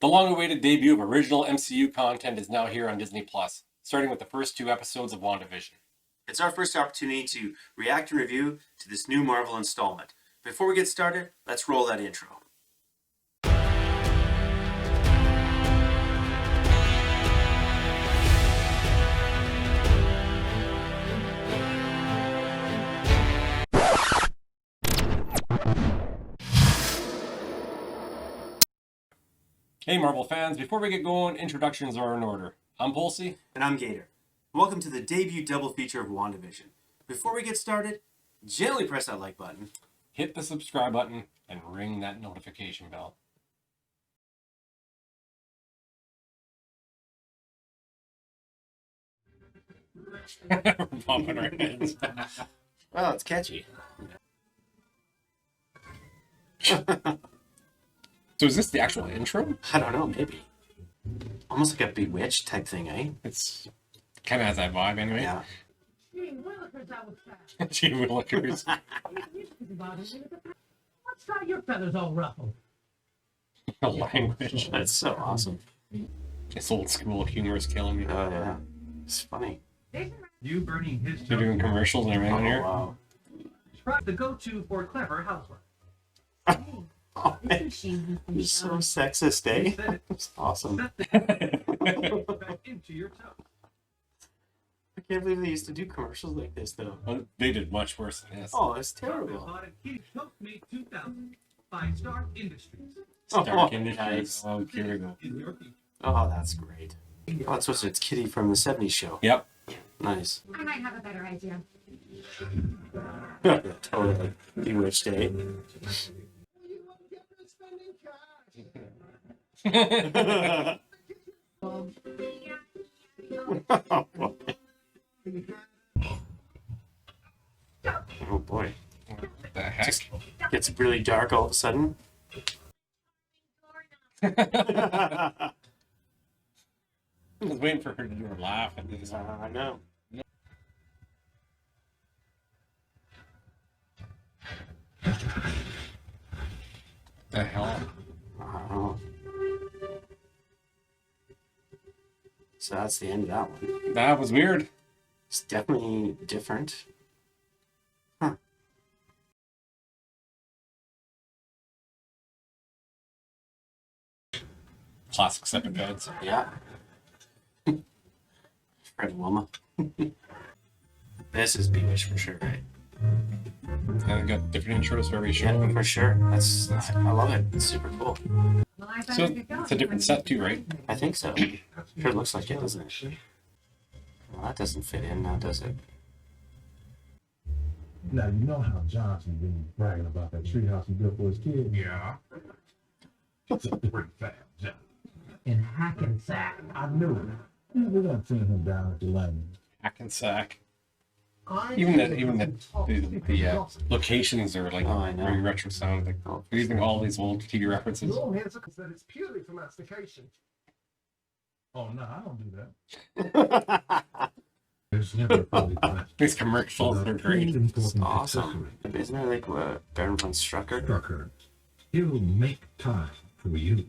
The long-awaited debut of original MCU content is now here on Disney+, starting with the first 2 episodes of WandaVision. It's our first opportunity to react and review to this new Marvel installment. Before we get started, let's roll that intro. Hey Marvel fans, before we get going, introductions are in order. I'm Pulsey. And I'm Gator. Welcome to the debut double feature of WandaVision. Before we get started, gently press that like button. Hit the subscribe button and ring that notification bell. We're bumping our heads. Well, it's catchy. So is this the actual intro? I don't know, maybe. Almost like a Bewitched type thing, eh? It's kind of has that vibe anyway. Yeah. Gee willikers, that was fast. Gee willikers. What's got your feathers all ruffled? The language. That's so awesome. This old school humor is killing me. Oh, yeah. It's funny. You burning his They're doing commercials and everything Oh, here. wow. the go-to for clever housework. Oh, man. You're so sexist, eh? It's awesome. Back into your toe. I can't believe they used to do commercials like this, though. Well, they did much worse than this. Oh, it's terrible. Bought at Kitty Milkmaid 2000 by Stark Industries. Stark Oh, Industries. nice. Oh, here we go. In your future. Oh, that's great. Oh, it's supposed to, it's Kitty from the 70s show. Yep. Nice. I might have a better idea. Totally. Bewitched, eh? Oh, boy. Oh, boy. What the heck? Gets really dark all of a sudden. I was waiting for her to do her laugh and this. I know. The hell? Oh. So that's the end of that one. That was weird. It's definitely different. Huh. Classic second beds. Yeah. Fred and Wilma. This is Bewitched for sure, right? And got different intros for every show. Yeah, for sure. I love it. It's super cool. Well, I So better get going. it's a different set too, right? I think so. Sure looks like it, doesn't it? Well, that doesn't fit in now, does it? Now, you know how Johnson been bragging about that treehouse he built for his kid? Yeah. It's a pretty fat job. In Hackensack. I knew it. We're going to send him down at the lane. Hackensack. Even the locations are like Oh, I know. very retro sound. Like they're using all these old TV references. Your hands are that it's purely for mastication. Oh, no, I don't do that. There's never fully blessed. These commercials are great. It's awesome. Isn't there like Baron von Strucker? Strucker. He'll make time for you.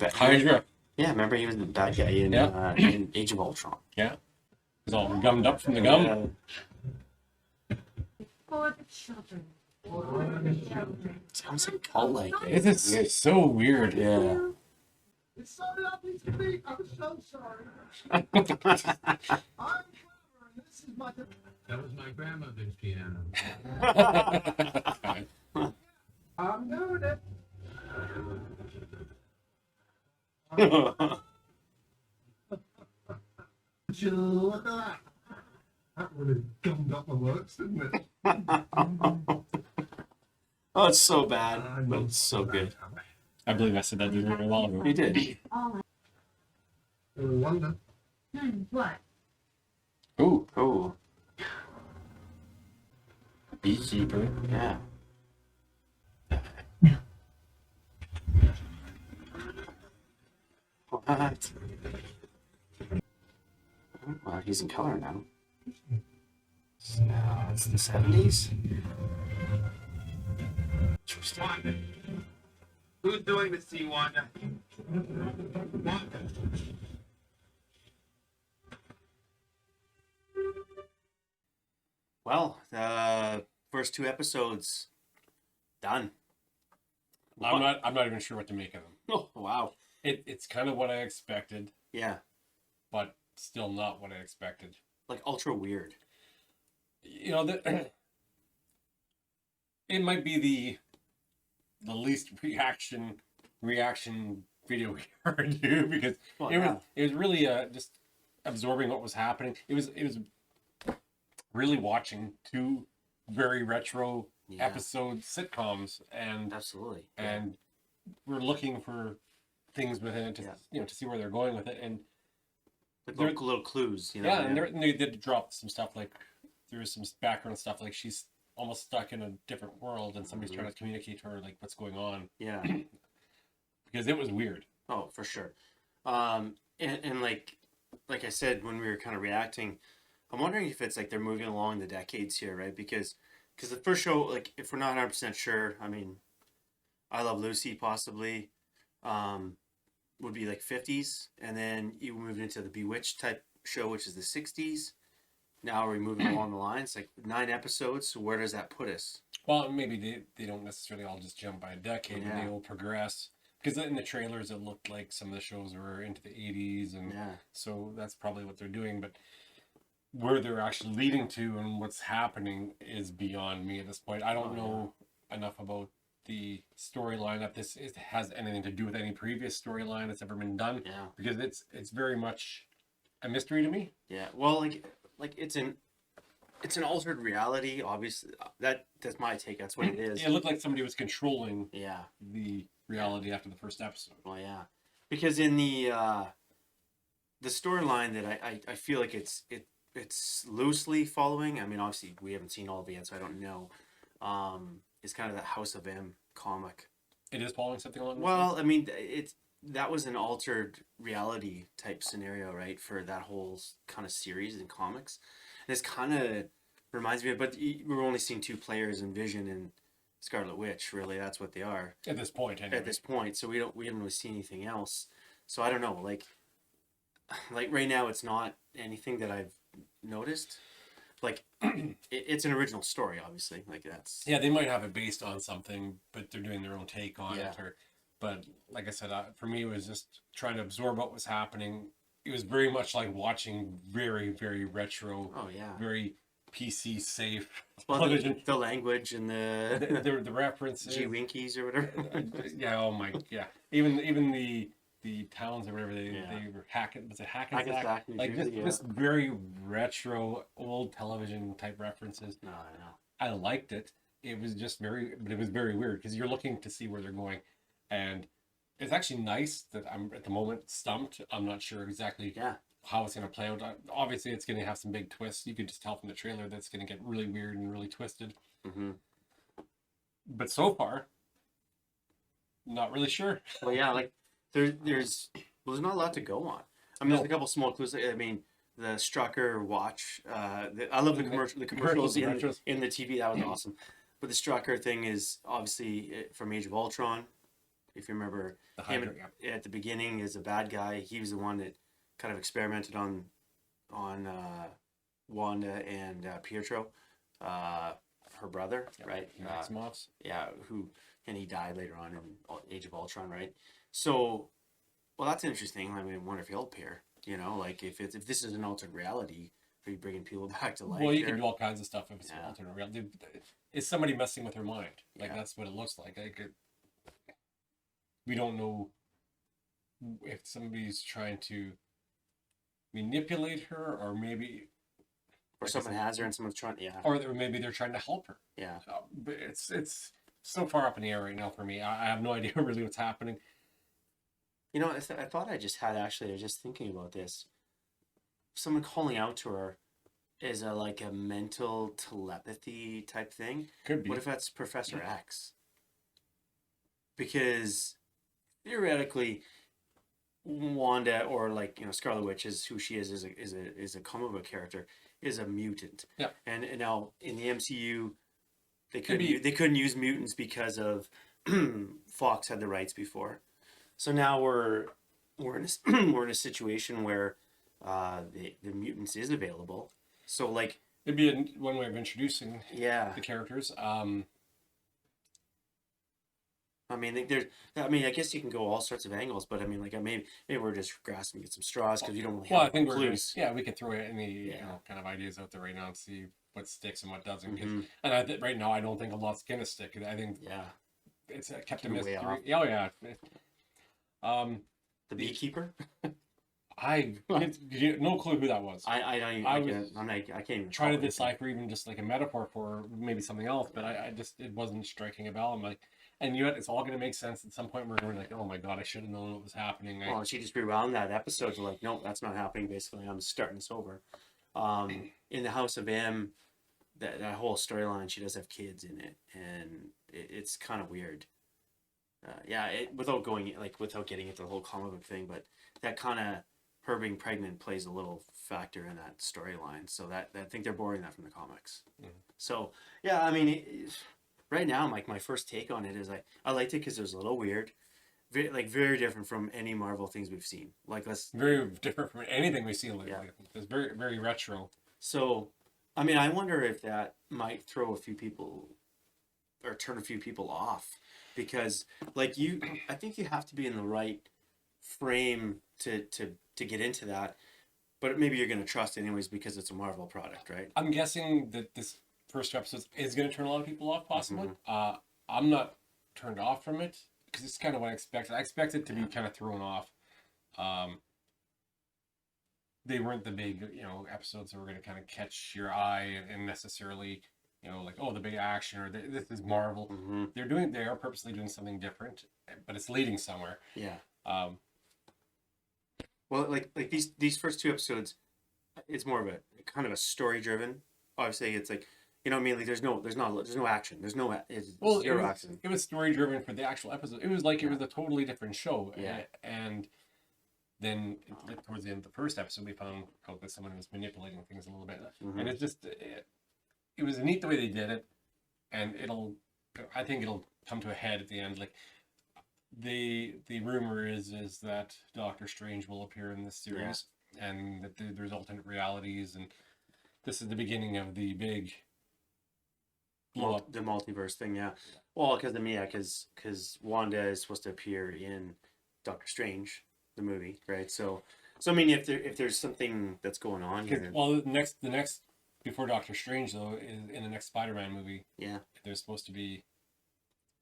Hydra. Yeah, remember he was the bad guy in, Yeah. In Age of Ultron. Yeah. It's all gummed up from the gum. Yeah. For the children. For the children. Sounds like cult-like. This is so weird. Yeah. It's so lovely to meet. I'm so sorry. I'm clever, and this is my... That was my grandmother's piano. I'm doing it. Look at that. That really gummed up my works, didn't it? Oh, it's so bad, but it's so good. I believe I said that during a while ago. You did. All Wonder. what? Ooh. Oh. Beekeeper. Yeah. What? Well, he's in color now. So it's the 70s. Wanda. Who's doing this to you, Wanda? Well, the first 2 episodes done. I'm not even sure what to make of them. Oh, wow. It's kind of what I expected, Yeah. but still not what I expected. Like ultra weird. You know, it might be the least reaction video we ever do, because Well, it was really just absorbing what was happening. It was really watching two very retro Yeah. episode sitcoms, and Absolutely. and we're looking for things within it to to see where they're going with it. And Like there- little clues, you know. yeah, and they did drop some stuff, like there was some background stuff, like she's almost stuck in a different world and somebody's trying to communicate to her like what's going on, Yeah. because it was weird. Oh, for sure. And like I said when we were kind of reacting, I'm wondering if it's like they're moving along the decades here, right? Because the first show, like if we're not 100% sure, I mean, I Love Lucy possibly would be like 50s, and then you moved into the Bewitched type show, which is the 60s. Now we're moving along the lines, like 9 episodes. So where does that put us? Well, maybe they don't necessarily all just jump by a decade, and they Yeah. will progress. Because in the trailers, it looked like some of the shows were into the 80s, and Yeah. so that's probably what they're doing. But where they're actually leading to and what's happening is beyond me at this point. I don't know enough about the storyline that has anything to do with any previous storyline that's ever been done, Yeah. because it's very much a mystery to me. Yeah. Well, like it's an altered reality. Obviously, that's my take. That's what it is. It looked like somebody was controlling Yeah. the reality after the first episode. Well, yeah, because in the storyline that I feel like it's loosely following. I mean, obviously we haven't seen all of it yet, so I don't know. It's kind of that House of M comic. It is following something along those Well, I mean, that was an altered reality type scenario, right, for that whole kind of series in comics. And this kind of reminds me of, but we're only seeing 2 players in Vision and Scarlet Witch. Really, that's what they are at this point. Anyway. at this point. So we haven't really seen anything else. So I don't know. Like right now, it's not anything that I've noticed. Like it's an original story, obviously. Like that's Yeah, they might have it based on something, but they're doing their own take on Yeah. it. But like I said, for me, it was just trying to absorb what was happening. It was very much like watching very, very retro, Oh yeah. very PC safe Well, television. the language and The references. G Winkies or whatever. Yeah. Oh my. Yeah. Even the towns or whatever they were hacking. Was it Hackensack? Hackensack, New Like Jersey, just very retro old television type references. No, I know. I liked it. It was just but it was very weird, because you're looking to see where they're going, and it's actually nice that I'm at the moment stumped. I'm not sure exactly Yeah. how it's going to play out. Obviously, it's going to have some big twists. You could just tell from the trailer that it's going to get really weird and really twisted. Mm-hmm. But so far, not really sure. Well, yeah, like there's not a lot to go on. I mean, there's a couple small clues. I mean, the Strucker watch. I love the commercials. The commercials in the TV. That was awesome. But the Strucker thing is obviously from Age of Ultron. If you remember The him Hydra, yeah. at the beginning is a bad guy. He was the one that kind of experimented on Wanda and Pietro, her brother, right? Maximovs. Yeah, and he died later on in Age of Ultron, right? So, well, that's interesting. I mean, I wonder if he'll appear. You know, like if this is an altered reality, are you bringing people back to life? Well, you here? can do all kinds of stuff if it's an Yeah. alternate reality. It's somebody messing with her mind. Like Yeah. that's what it looks like. We don't know if somebody's trying to manipulate her, or maybe, Or someone has her and someone's trying. Yeah, or maybe they're trying to help her. yeah. But it's so far up in the air right now for me. I have no idea really what's happening. You know, I thought I just had actually. I was just thinking about this. Someone calling out to her is like a mental telepathy type thing. Could be. What if that's Professor X? Because theoretically, Wanda or Scarlet Witch is who she is a comic book character, is a mutant. Yeah. And now in the MCU, they Could be. couldn't use mutants because of Fox had the rights before. So now we're in a, we're in a situation where the mutants is available. So like It'd be one way of introducing yeah, the characters. I mean like, there's I mean I guess you can go all sorts of angles, but I mean like maybe we're just grasping at some straws because you don't really Well, I have think we're gonna, clues. yeah, we could throw any Yeah. kind of ideas out there right now and see what sticks and what doesn't. 'Cause- Mhm. and I right now I don't think a lot's gonna stick. I think Yeah, it's kept a Keep it way mystery. off. Oh yeah. the beekeeper. I no clue who that was. I don't even. I I, was can't, I'm not, I can't even Trying to follow anything. decipher even just like a metaphor for maybe something else, but I just it wasn't striking a bell. I'm like, and yet it's all gonna make sense at some point. We're gonna be like, oh my god, I should have known what was happening. Well, she just rewound that episode to like, no, that's not happening. Basically, I'm starting this over. In the House of M, that whole storyline, she does have kids in it, and it's kind of weird. Yeah, without getting into the whole comic book thing, but that kind of her being pregnant plays a little factor in that storyline. So that I think they're borrowing that from the comics. Mhm. So yeah, I mean, right now, like my first take on it is I liked it because it was a little weird, very different from any Marvel things we've seen. Like let's very different from anything we've seen lately. Yeah. It's very very retro. So, I mean, I wonder if that might throw a few people or turn a few people off because, like, I think you have to be in the right frame to get into that, but maybe you're going to trust anyways because it's a Marvel product, right? I'm guessing that this first episode is going to turn a lot of people off, possibly. Mm-hmm. I'm not turned off from it because it's kind of what I expected. I expected to be kind of thrown off. They weren't the big, episodes that were going to kind of catch your eye and necessarily, like, oh, the big action or this is Marvel. Mm-hmm. They are purposely doing something different, but it's leading somewhere. Yeah. Um, Well, like these first two episodes, it's more of a kind of a story driven. Obviously, it's like you know what I mean. Like there's no action. There's no well, zero action. it was story driven for the actual episode. It was like it was a totally different show. Yeah. And then towards the end of the first episode, we found out that someone was manipulating things a little bit, Mhm. and it was neat the way they did it, and I think it'll come to a head at the end. Like the rumor is that Doctor Strange will appear in this series, and that there's alternate realities, and this is the beginning of the big blow up. The multiverse thing, yeah. Well, because Wanda is supposed to appear in Doctor Strange, the movie, right? So I mean, if there's something that's going on here, Well, the next before Doctor Strange though is in the next Spider-Man movie. yeah. There's supposed to be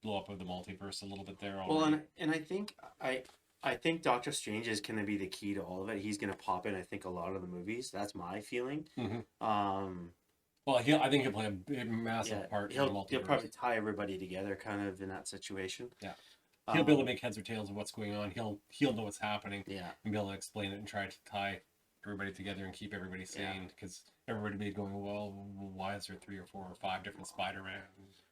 blow up of the multiverse a little bit there. Well, Already. and I think Doctor Strange is going to be the key to all of it. He's going to pop in, I think, a lot of the movies. That's my feeling. Mhm. Well, I think he'll play a big, massive part in the He'll multiverse. probably tie everybody together, kind of in that situation. Yeah. He'll be able to make heads or tails of what's going on. He'll know what's happening Yeah. and be able to explain it and try to tie everybody together and keep everybody sane. Because everybody be going, well, why is there 3 or 4 or 5 different Spider-Mans?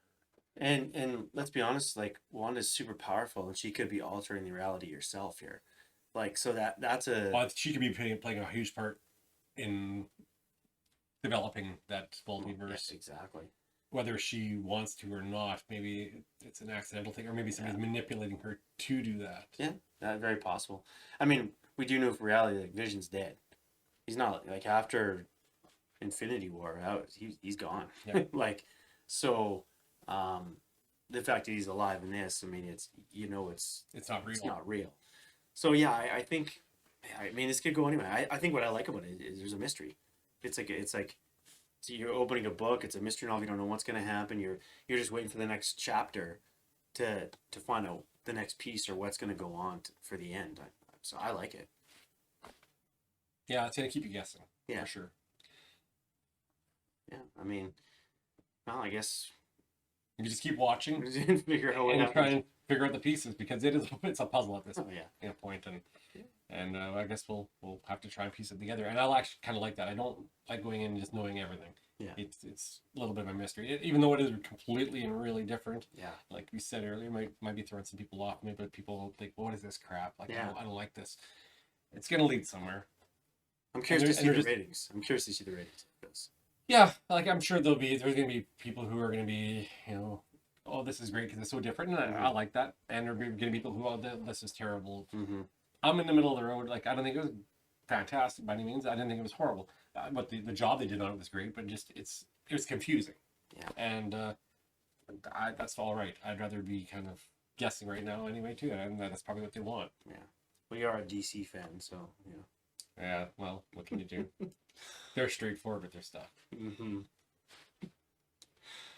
And let's be honest, like Wanda's super powerful, and she could be altering the reality herself here. Like so that's a Well, she could be playing a huge part in developing that multiverse. Yeah, exactly. Whether she wants to or not, maybe it's an accidental thing, or maybe somebody's manipulating her to do that. Yeah, that's very possible. I mean, we do know for reality, like Vision's dead. He's not like after Infinity War. He's gone. Yeah. Like so, the fact that he's alive in this, I mean, it's It's not real. it's not real. So yeah, I think, I mean, this could go anyway. I think what I like about it is there's a mystery. It's like so you're opening a book. It's a mystery novel. You don't know what's going to happen. You're just waiting for the next chapter to find out the next piece or what's going to go on for the end. So I like it. Yeah, it's gonna keep you guessing. Yeah. For sure. Yeah, I mean, well, I guess You just keep watching we didn't figure out what and try happened. and figure out the pieces because it's a puzzle at this Oh yeah. point, and I guess we'll have to try and piece it together. And I'll actually kind of like that. I don't like going in and just knowing everything. Yeah. It's a little bit of a mystery, even though it is completely and really different. Yeah. Like we said earlier, might be throwing some people off. Maybe people think, well, what is this crap? Like Yeah. I don't like this. It's gonna lead somewhere. I'm curious to there's- see the and there's- ratings. I'm curious to see the ratings of this. Yeah, like I'm sure there's gonna be people who are gonna be, oh, this is great because it's so different, and I like that. And there are going to be people who, oh, this is terrible. Mm-hmm. I'm in the middle of the road. Like, I don't think it was fantastic by any means. I didn't think it was horrible. But the job they did on it was great. But just it was confusing. Yeah. And that's all right. I'd rather be kind of guessing right now anyway too, and that's probably what they want. Yeah. We are a DC fan, so yeah. Yeah. Well, what can you do? They're straightforward with their stuff. Mm-hmm.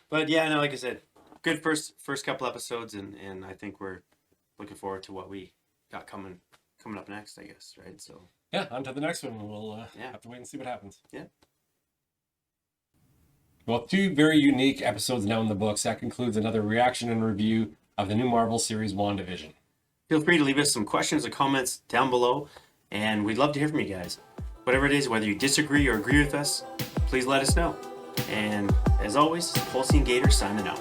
But yeah, no, like I said, good first couple episodes, and I think we're looking forward to what we got coming up next, I guess, right? So Yeah, on to the next one. We'll Yeah. have to wait and see what happens. Yeah. Well, 2 very unique episodes now in the books. That concludes another reaction and review of the new Marvel series WandaVision. feel free to leave us some questions or comments down below, and we'd love to hear from you guys. Whatever it is, whether you disagree or agree with us, please let us know. And as always, Pulsing Gator signing out.